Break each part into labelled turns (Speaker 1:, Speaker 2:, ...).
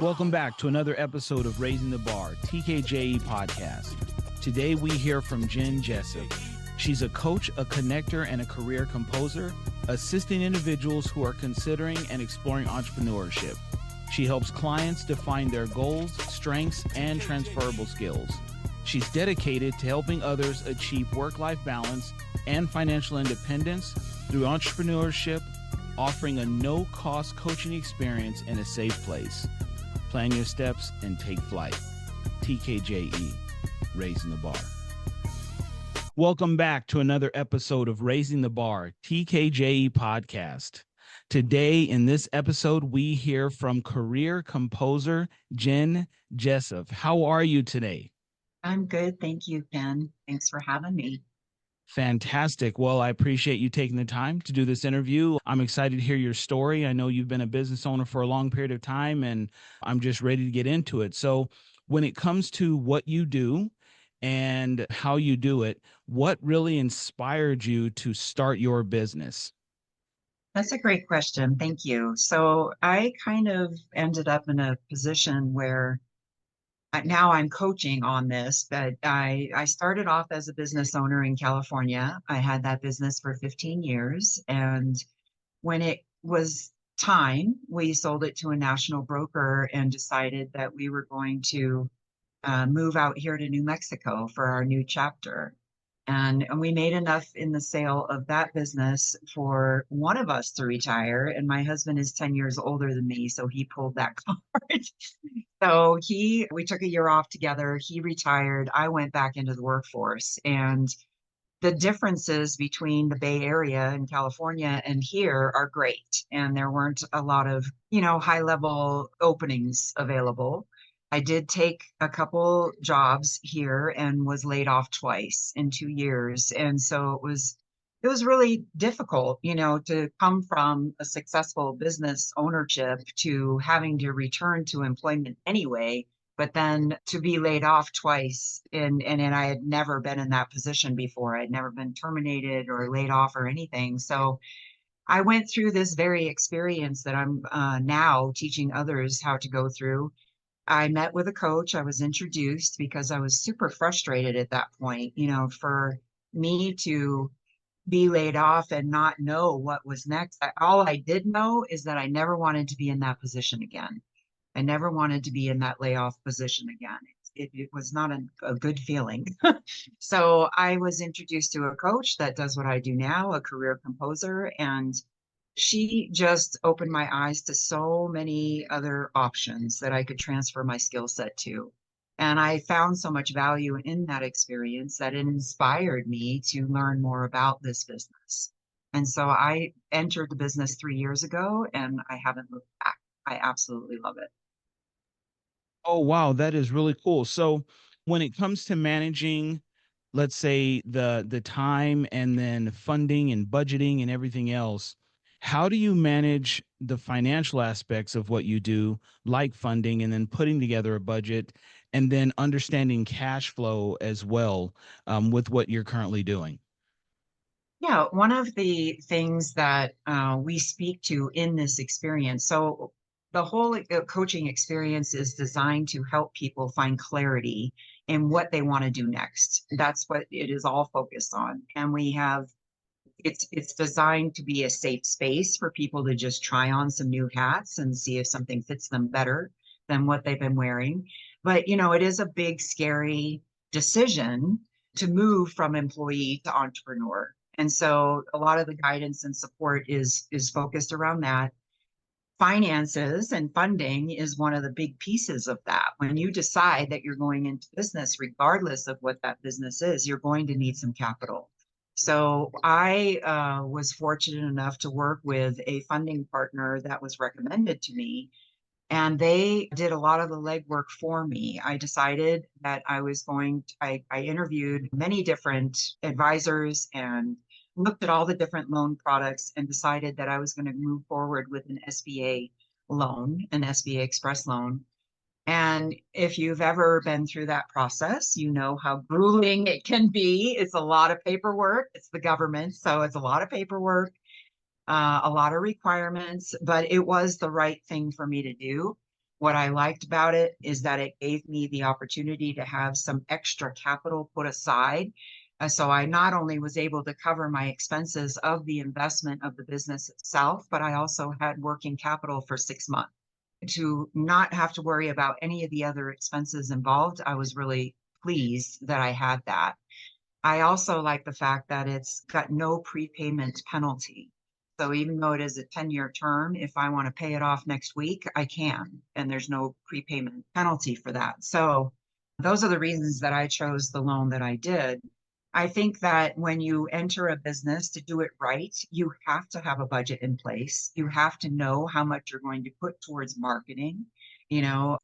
Speaker 1: Welcome back to another episode of Raising the Bar, TKJE podcast. Today we hear from Jen Jaciw. She's a coach, a connector, and a career composer, assisting individuals who are considering and exploring entrepreneurship. She helps clients define their goals, strengths, and transferable skills. She's dedicated to helping others achieve work-life balance and financial independence through entrepreneurship, offering a no-cost coaching experience in a safe place. Plan your steps and take flight. TKJE, Raising the Bar. Welcome back to another episode of Raising the Bar, TKJE podcast. Today, in this episode, we hear from career composer Jen Jaciw. How are you today?
Speaker 2: I'm good. Thank you, Ken. Thanks for having me.
Speaker 1: Fantastic. Well, I appreciate you taking the time to do this interview. I'm excited to hear your story. I know you've been a business owner for a long period of time, and I'm just ready to get into it. So when it comes to what you do and how you do it, what really inspired you to start your business?
Speaker 2: That's a great question. Thank you. So I kind of ended up in a position where now I'm coaching on this, but I started off as a business owner in California. I had that business for 15 years. And when it was time, we sold it to a national broker and decided that we were going to move out here to New Mexico for our new chapter. And we made enough in the sale of that business for one of us to retire. And my husband is 10 years older than me, so he pulled that card. So we took a year off together. He retired. I went back into the workforce. And the differences between the Bay Area and California and here are great. And there weren't a lot of, high level openings available. I did take a couple jobs here and was laid off twice in 2 years. And so it was really difficult, to come from a successful business ownership to having to return to employment anyway, but then to be laid off twice. And I had never been in that position before. I'd never been terminated or laid off or anything. So I went through this very experience that I'm now teaching others how to go through. I met with a coach. I was introduced because I was super frustrated at that point, for me to be laid off and not know what was next. All I did know is that I never wanted to be in that position again. I never wanted to be in that layoff position again. It was not a good feeling. So I was introduced to a coach that does what I do now, a career composer, and she just opened my eyes to so many other options that I could transfer my skill set to. And I found so much value in that experience that it inspired me to learn more about this business. And so I entered the business 3 years ago and I haven't looked back. I absolutely love it.
Speaker 1: Oh, wow, that is really cool. So when it comes to managing, let's say the time and then funding and budgeting and everything else, how do you manage the financial aspects of what you do, like funding and then putting together a budget and then understanding cash flow as well, with what you're currently doing?
Speaker 2: Yeah, one of the things that we speak to in this experience, so the whole coaching experience is designed to help people find clarity in what they want to do next. That's what it is all focused on. And it's designed to be a safe space for people to just try on some new hats and see if something fits them better than what they've been wearing. But, it is a big, scary decision to move from employee to entrepreneur. And so a lot of the guidance and support is focused around that. Finances and funding is one of the big pieces of that. When you decide that you're going into business, regardless of what that business is, you're going to need some capital. So I was fortunate enough to work with a funding partner that was recommended to me, and they did a lot of the legwork for me. I decided that I interviewed many different advisors and looked at all the different loan products and decided that I was going to move forward with an SBA loan, an SBA Express loan. And if you've ever been through that process, you know how grueling it can be. It's a lot of paperwork. It's the government, so it's a lot of paperwork, a lot of requirements, but it was the right thing for me to do. What I liked about it is that it gave me the opportunity to have some extra capital put aside. So I not only was able to cover my expenses of the investment of the business itself, but I also had working capital for 6 months to not have to worry about any of the other expenses involved. I was really pleased that I had that. I also like the fact that it's got no prepayment penalty. So even though it is a 10-year term, if I want to pay it off next week, I can, and there's no prepayment penalty for that. So those are the reasons that I chose the loan that I did. I think that when you enter a business to do it right, you have to have a budget in place. You have to know how much you're going to put towards marketing,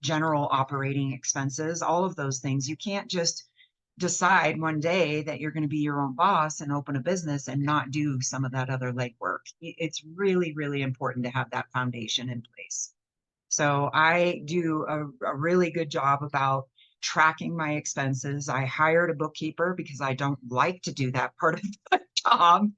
Speaker 2: general operating expenses, all of those things. You can't just decide one day that you're going to be your own boss and open a business and not do some of that other legwork. It's really, really important to have that foundation in place. So I do a really good job about tracking my expenses. I hired a bookkeeper because I don't like to do that part of the job.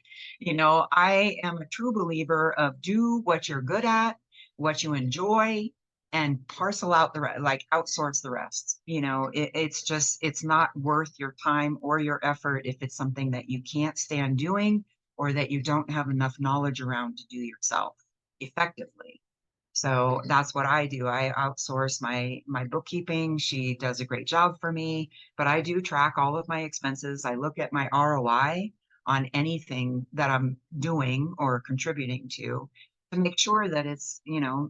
Speaker 2: I am a true believer of do what you're good at, what you enjoy, and parcel out the rest, like outsource the rest. It's not worth your time or your effort if it's something that you can't stand doing or that you don't have enough knowledge around to do yourself effectively. So that's what I do. I outsource my bookkeeping. She does a great job for me, but I do track all of my expenses. I look at my ROI on anything that I'm doing or contributing to make sure that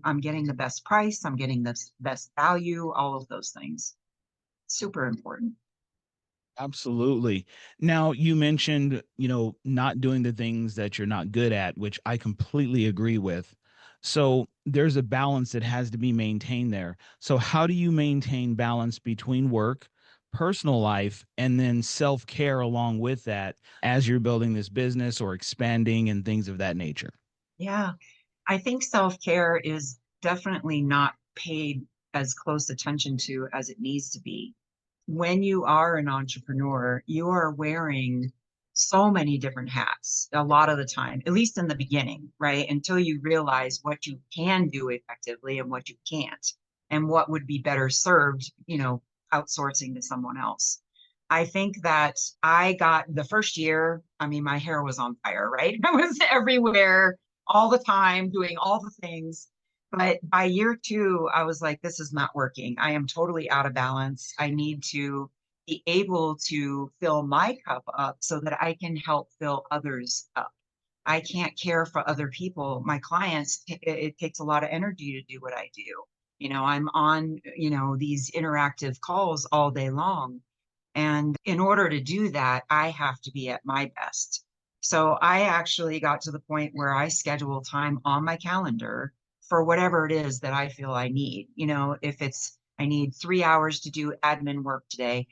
Speaker 2: I'm getting the best price, I'm getting the best value, all of those things. Super important.
Speaker 1: Absolutely. Now, you mentioned, not doing the things that you're not good at, which I completely agree with. So there's a balance that has to be maintained there. So, how do you maintain balance between work, personal life, and then self care along with that as you're building this business or expanding and things of that nature?
Speaker 2: Yeah. I think self-care is definitely not paid as close attention to as it needs to be. When you are an entrepreneur, you are wearing so many different hats a lot of the time, at least in the beginning, right? Until you realize what you can do effectively and what you can't, and what would be better served, outsourcing to someone else. I think that I got the first year, I mean, my hair was on fire, right? I was everywhere all the time doing all the things. But by year two, I was like, this is not working. I am totally out of balance. I need to be able to fill my cup up so that I can help fill others up. I can't care for other people. My clients, it takes a lot of energy to do what I do. I'm on, these interactive calls all day long. And in order to do that, I have to be at my best. So I actually got to the point where I schedule time on my calendar for whatever it is that I feel I need. If it's I need 3 hours to do admin work today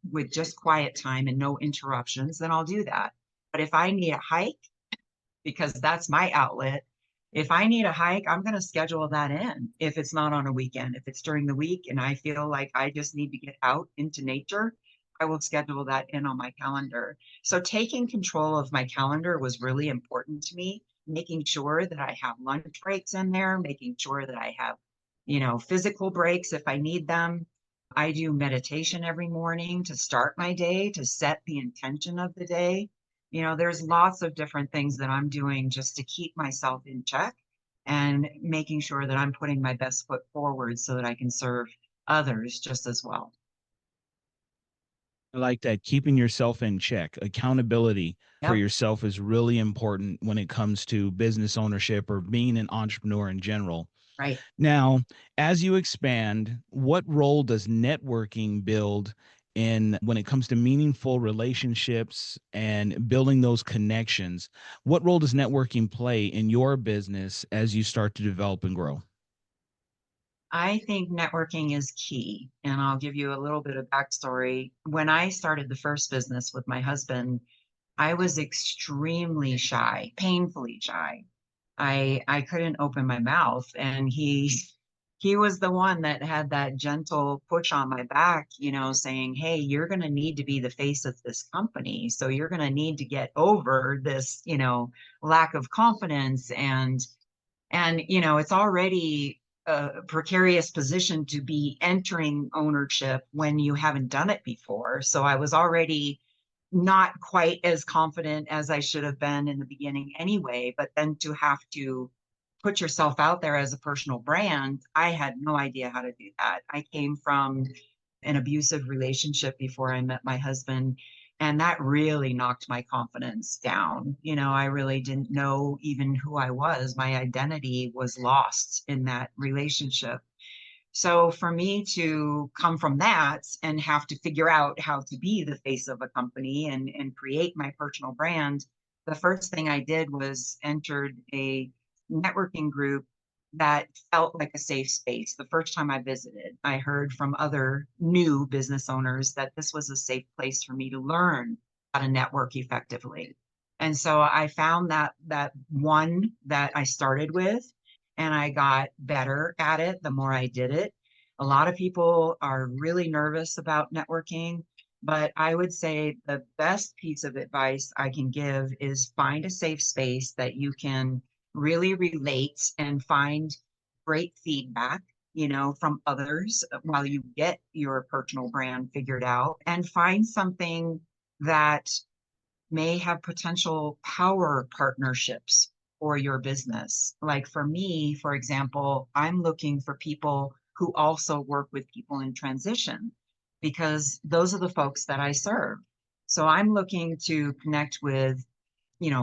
Speaker 2: with just quiet time and no interruptions, then I'll do that. But if I need a hike, because that's my outlet, if I need a hike, I'm going to schedule that in if it's not on a weekend. If it's during the week and I feel like I just need to get out into nature, I will schedule that in on my calendar. So taking control of my calendar was really important to me, making sure that I have lunch breaks in there, making sure that I have, physical breaks if I need them. I do meditation every morning to start my day, to set the intention of the day. There's lots of different things that I'm doing just to keep myself in check and making sure that I'm putting my best foot forward so that I can serve others just as well.
Speaker 1: I like that. Keeping yourself in check. Accountability for
Speaker 2: Yep,
Speaker 1: yourself is really important when it comes to business ownership or being an entrepreneur in general.
Speaker 2: right.
Speaker 1: Now, as you expand, what role does networking build in when it comes to meaningful relationships and building those connections? What role does networking play in your business as you start to develop and grow?
Speaker 2: I think networking is key. And I'll give you a little bit of backstory. When I started the first business with my husband, I was extremely shy, painfully shy. I couldn't open my mouth, and he was the one that had that gentle push on my back, saying, "Hey, you're going to need to be the face of this company. So you're going to need to get over this, lack of confidence and it's already a precarious position to be entering ownership when you haven't done it before. So I was already not quite as confident as I should have been in the beginning anyway, but then to have to put yourself out there as a personal brand, I had no idea how to do that. I came from an abusive relationship before I met my husband. And that really knocked my confidence down. I really didn't know even who I was. My identity was lost in that relationship. So for me to come from that and have to figure out how to be the face of a company and create my personal brand, the first thing I did was entered a networking group that felt like a safe space. The first time I visited, I heard from other new business owners that this was a safe place for me to learn how to network effectively. And so I found that one that I started with, and I got better at it the more I did it. A lot of people are really nervous about networking, but I would say the best piece of advice I can give is find a safe space that you can really relate and find great feedback, from others while you get your personal brand figured out, and find something that may have potential power partnerships for your business. Like for me, for example, I'm looking for people who also work with people in transition because those are the folks that I serve. So I'm looking to connect with,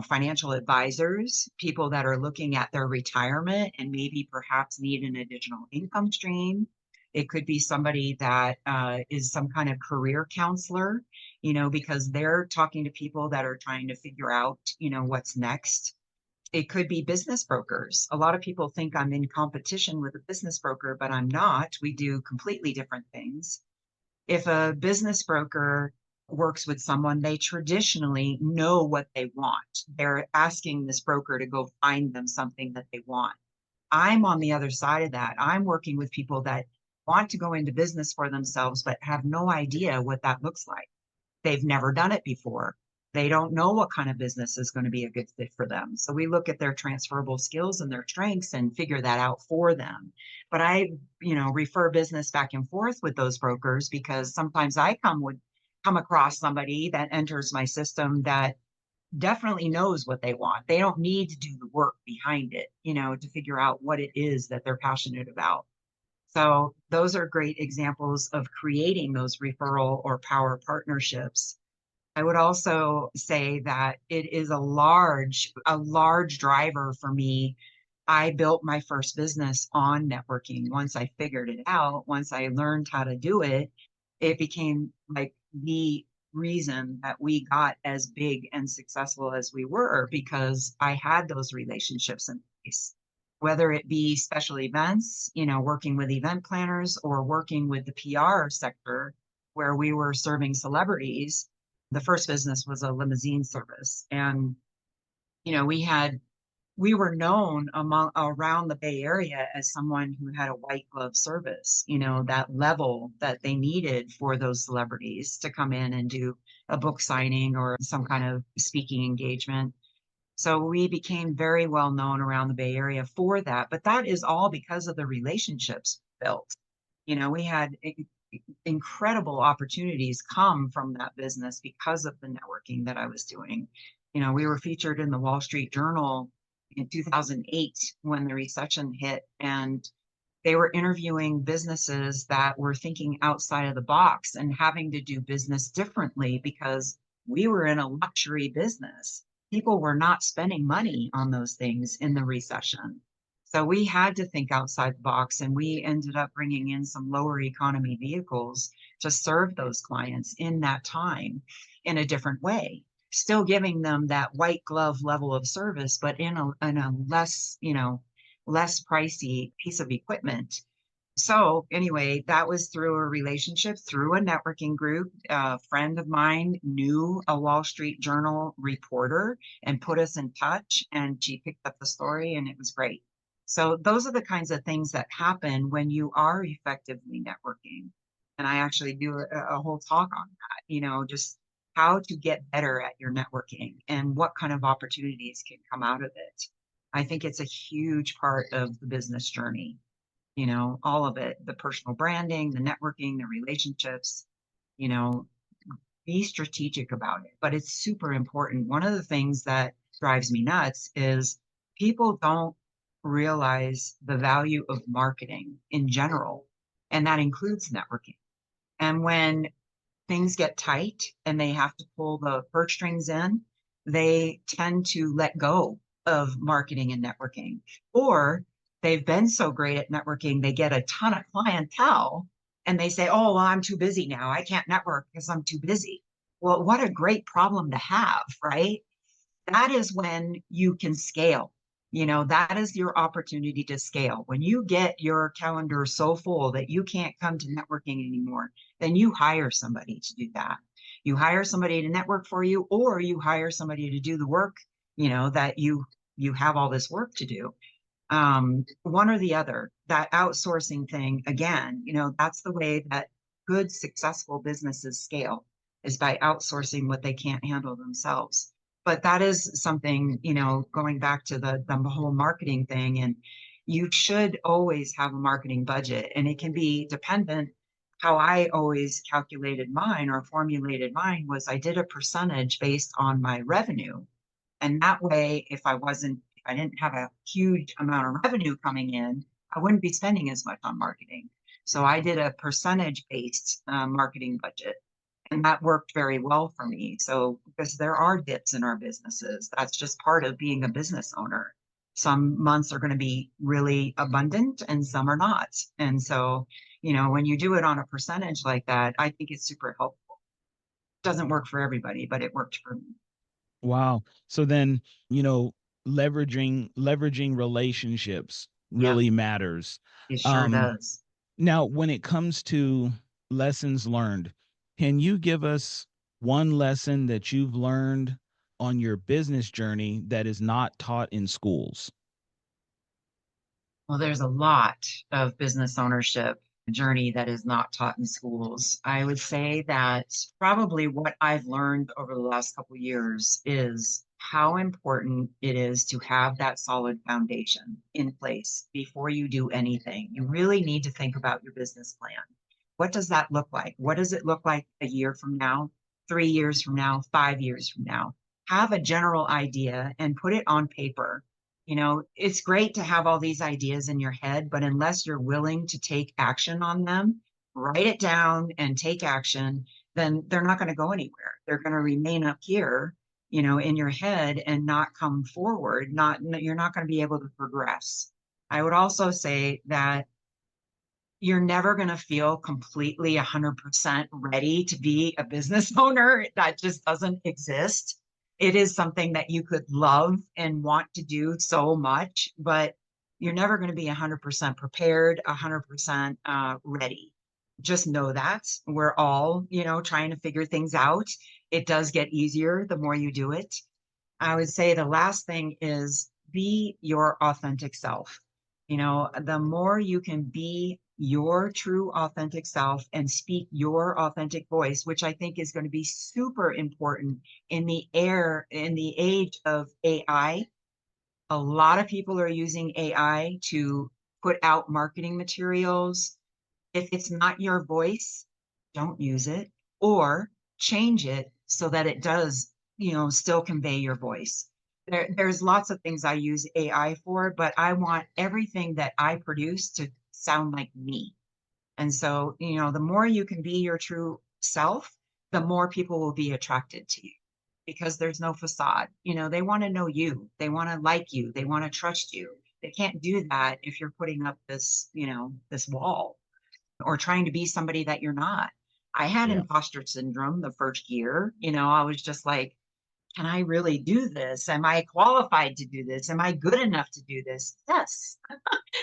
Speaker 2: financial advisors, people that are looking at their retirement and maybe perhaps need an additional income stream. It could be somebody that is some kind of career counselor, because they're talking to people that are trying to figure out, what's next. It could be business brokers. A lot of people think I'm in competition with a business broker, but I'm not. We do completely different things. If a business broker works with someone, they traditionally know what they want. They're asking this broker to go find them something that they want. I'm on the other side of that. I'm working with people that want to go into business for themselves, but have no idea what that looks like. They've never done it before. They don't know what kind of business is going to be a good fit for them. So we look at their transferable skills and their strengths and figure that out for them. But I, refer business back and forth with those brokers because sometimes I come across somebody that enters my system that definitely knows what they want. They don't need to do the work behind it, to figure out what it is that they're passionate about. So those are great examples of creating those referral or power partnerships. I would also say that it is a large driver for me. I built my first business on networking. Once I figured it out, once I learned how to do it, it became like the reason that we got as big and successful as we were because I had those relationships in place. Whether it be special events, working with event planners or working with the PR sector where we were serving celebrities. The first business was a limousine service. And, we were known around the Bay Area as someone who had a white glove service, that level that they needed for those celebrities to come in and do a book signing or some kind of speaking engagement. So we became very well known around the Bay Area for that. But that is all because of the relationships built. We had incredible opportunities come from that business because of the networking that I was doing. We were featured in the Wall Street Journal in 2008 when the recession hit, and they were interviewing businesses that were thinking outside of the box and having to do business differently because we were in a luxury business. People were not spending money on those things in the recession. So we had to think outside the box, and we ended up bringing in some lower economy vehicles to serve those clients in that time in a different way, still giving them that white glove level of service, but in a less, less pricey piece of equipment. So anyway, that was through a relationship, through a networking group. A friend of mine knew a Wall Street Journal reporter and put us in touch, and she picked up the story, and it was great. So those are the kinds of things that happen when you are effectively networking. And I actually do a whole talk on that, just how to get better at your networking and what kind of opportunities can come out of it. I think it's a huge part of the business journey. all of it, the personal branding, the networking, the relationships, you know, be strategic about it. But it's super important. One of the things that drives me nuts is people don't realize the value of marketing in general, and that includes networking. And when things get tight and they have to pull the purse strings in, they tend to let go of marketing and networking. Or they've been so great at networking, they get a ton of clientele and they say, oh, well, I'm too busy now. I can't network because I'm too busy. Well, what a great problem to have, right? That is when you can scale. That is your opportunity to scale. When you get your calendar so full that you can't come to networking anymore, then you hire somebody to do that. You hire somebody to network for you, or you hire somebody to do the work, that you have all this work to do. One or the other. That outsourcing thing, again, that's the way that good, successful businesses scale, is by outsourcing what they can't handle themselves. But that is something, going back to the whole marketing thing, and you should always have a marketing budget, and it can be dependent. How I always calculated mine or formulated mine was I did a percentage based on my revenue. And that way, if I didn't have a huge amount of revenue coming in, I wouldn't be spending as much on marketing. So I did a percentage based marketing budget, and that worked very well for me. So, because there are dips in our businesses, that's just part of being a business owner. Some months are going to be really abundant and some are not. And so, when you do it on a percentage like that, I think it's super helpful. Doesn't work for everybody, but it worked for me.
Speaker 1: Wow. So then, you know, leveraging relationships
Speaker 2: Yep,
Speaker 1: really matters.
Speaker 2: it sure
Speaker 1: Um,
Speaker 2: does.
Speaker 1: Now, when it comes to lessons learned, can you give us one lesson that you've learned on your business journey that is not taught in schools?
Speaker 2: Well, there's a lot of business ownership journey that is not taught in schools. I would say that probably what I've learned over the last couple of years is how important it is to have that solid foundation in place before you do anything. You really need to think about your business plan. What does that look like? What does it look like a year from now, 3 years from now, 5 years from now? Have a general idea and put it on paper. It's great to have all these ideas in your head, but unless you're willing to take action on them, write it down and take action, then they're not going to go anywhere. They're going to remain up here, in your head and not come forward. You're not going to be able to progress. I would also say that you're never going to feel completely 100% ready to be a business owner. That just doesn't exist. It is something that you could love and want to do so much, but you're never going to be 100% prepared, 100% ready. Just know that we're all, trying to figure things out. It does get easier the more you do it. I would say the last thing is be your authentic self. The more you can be your true authentic self and speak your authentic voice, which I think is going to be super important in the age of AI. A lot of people are using AI to put out marketing materials. If it's not your voice, don't use it, or change it so that it does, still convey your voice. There's lots of things I use AI for, but I want everything that I produce to sound like me. And so, the more you can be your true self, the more people will be attracted to you because there's no facade. They want to know you, they want to like you, they want to trust you. They can't do that if you're putting up this wall or trying to be somebody that you're not. I had
Speaker 1: Yeah.
Speaker 2: imposter syndrome the first year. I was just like, can I really do this? Am I qualified to do this? Am I good enough to do this? Yes.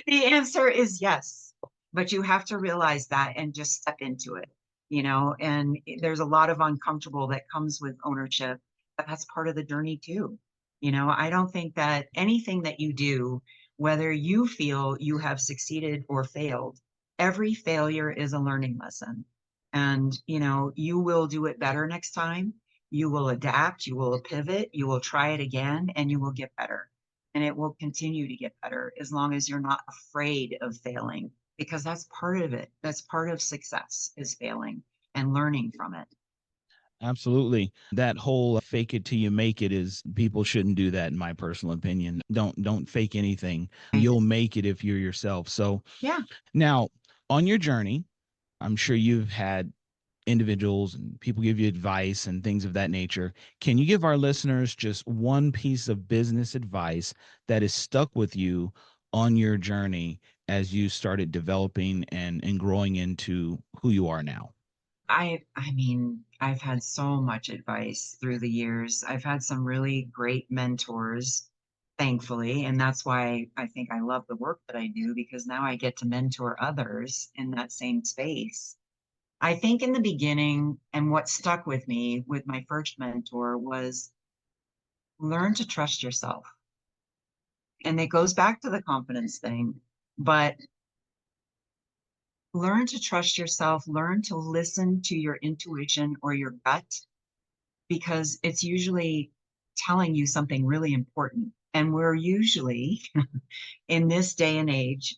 Speaker 2: The answer is yes. But you have to realize that and just step into it, and there's a lot of uncomfortable that comes with ownership, but that's part of the journey too. I don't think that anything that you do, whether you feel you have succeeded or failed, every failure is a learning lesson. And, you will do it better next time. You will adapt, you will pivot, you will try it again, and you will get better. And it will continue to get better as long as you're not afraid of failing. because that's part of it. That's part of success is failing and learning from it.
Speaker 1: Absolutely. That whole fake it till you make it is people shouldn't do that in my personal opinion. Don't fake anything.
Speaker 2: Right.
Speaker 1: You'll make it if you're yourself. So
Speaker 2: Yeah.
Speaker 1: now on your journey, I'm sure you've had individuals and people give you advice and things of that nature. Can you give our listeners just one piece of business advice that has stuck with you on your journey as you started developing and growing into who you are now?
Speaker 2: I mean, I've had so much advice through the years. I've had some really great mentors, thankfully, and that's why I think I love the work that I do because now I get to mentor others in that same space. I think in the beginning, and what stuck with me with my first mentor was learn to trust yourself. And it goes back to the confidence thing, but learn to trust yourself, learn to listen to your intuition or your gut because it's usually telling you something really important. And we're usually in this day and age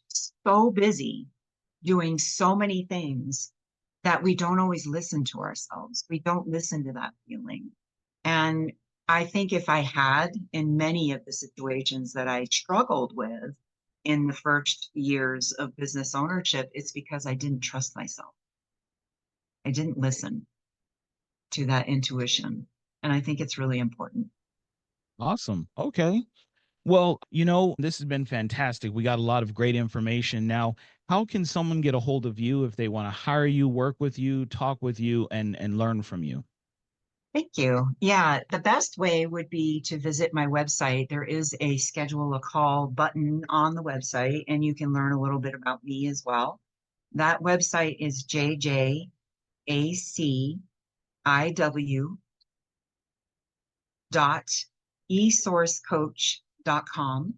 Speaker 2: so busy doing so many things that we don't always listen to ourselves. We don't listen to that feeling. And I think if I had in many of the situations that I struggled with in the first years of business ownership, it's because I didn't trust myself. I didn't listen to that intuition. And I think it's really important.
Speaker 1: Awesome. Okay. Well, this has been fantastic. We got a lot of great information. Now, how can someone get a hold of you if they want to hire you, work with you, talk with you, and learn from you?
Speaker 2: Thank you. Yeah, the best way would be to visit my website. There is a schedule a call button on the website, and you can learn a little bit about me as well. That website is jjaciw.esourcecoach.com.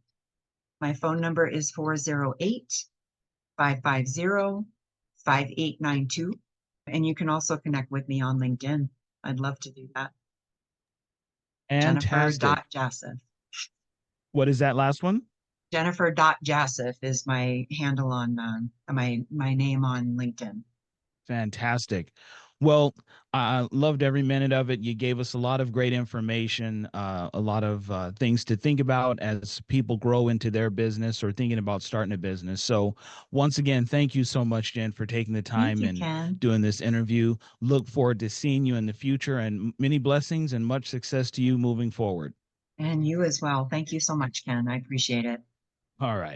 Speaker 2: My phone number is 408-550-5892. And you can also connect with me on LinkedIn. I'd love to do that. Jennifer
Speaker 1: Fantastic.
Speaker 2: Jaciw.
Speaker 1: What is that last one?
Speaker 2: Jennifer Jaciw is my handle on my name on LinkedIn.
Speaker 1: Fantastic. Well, I loved every minute of it. You gave us a lot of great information, a lot of things to think about as people grow into their business or thinking about starting a business. So, once again, thank you so much, Jen, for taking the
Speaker 2: Thank
Speaker 1: time
Speaker 2: you,
Speaker 1: and
Speaker 2: Ken.
Speaker 1: doing this interview. Look forward to seeing you in the future and many blessings and much success to you moving forward.
Speaker 2: And you as well. Thank you so much, Ken. I appreciate it.
Speaker 1: All right.